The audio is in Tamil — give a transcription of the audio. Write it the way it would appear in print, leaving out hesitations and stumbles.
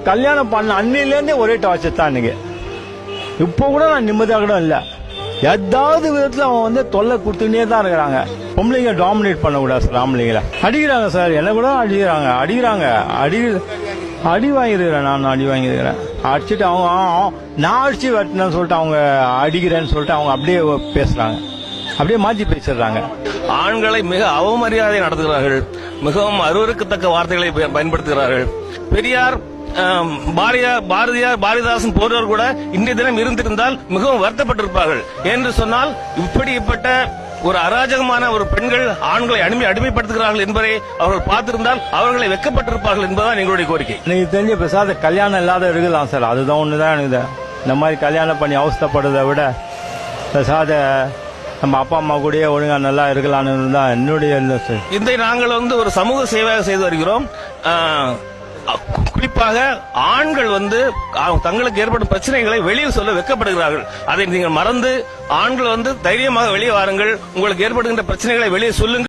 கல்யாணம் பண்ண அன்னிலேருந்தே ஒரே டார்ச்சர் தான் இன்னைக்கு. இப்போ கூட நான் நிம்மதியாக கூட இல்லை. ஏதாவது விதத்துல அவன் தொல்லை கொடுத்துட்டே தான் இருக்கிறாங்க. பொம்பளைங்க டாமினேட் பண்ணக்கூடாது சார். ஆம்பளைங்கள அடிக்கிறாங்க சார். என்ன கூட அடிக்கிறாங்க. அடி வாங்கிருக்கிறேன். நான் அடி வாங்கிருக்கிறேன். அடிச்சுட்டு அவங்க நான் அடிச்சு வெட்டினேன்னு சொல்லிட்டு அவங்க அடிக்கிறேன்னு சொல்லிட்டு அவங்க அப்படியே பேசுறாங்க. அப்படியே மாற்றி பேசிடுறாங்க. ஆண்களை மிக அவமரியாதை நடத்துகிறார்கள். மிகவும் அருவருக்கத்தக்க வார்த்தைகளை பயன்படுத்துகிறார்கள். பெரியார், பாரதிதாசன் போன்றவர் கூட இன்றைய தினம் இருந்திருந்தால் மிகவும் வருத்தப்பட்டிருப்பார்கள். என்று சொன்னால் இப்படிப்பட்ட ஒரு அராஜகமான ஒரு பெண்கள் ஆண்களை அடிமைப்படுத்துகிறார்கள் என்பதை அவர்கள் பார்த்திருந்தால் அவர்களை வெக்கப்பட்டிருப்பார்கள் என்பதுதான் எங்களுடைய கோரிக்கை. எனக்கு தெரிஞ்ச பேசாத கல்யாணம் இல்லாத இருக்கலாம் சார். அதுதான் ஒண்ணுதான் எனக்கு. இந்த மாதிரி கல்யாணம் பண்ணி அவஸ்தப்படுறதை விட பேசாத நம்ம அப்பா அம்மா கூட ஒழுங்கா நல்லா இருக்கலாம்னு தான் என்னுடைய. இதை நாங்கள் ஒரு சமூக சேவையாக செய்து வருகிறோம். குறிப்பாக ஆண்கள் தங்களுக்கு ஏற்படும் பிரச்சனைகளை வெளியில் சொல்ல வெட்கப்படுகிறார்கள். அதை நீங்கள் மறந்து ஆண்கள் தைரியமாக வெளியே வாருங்கள். உங்களுக்கு ஏற்படுகின்ற பிரச்சனைகளை வெளியே சொல்லுங்கள்.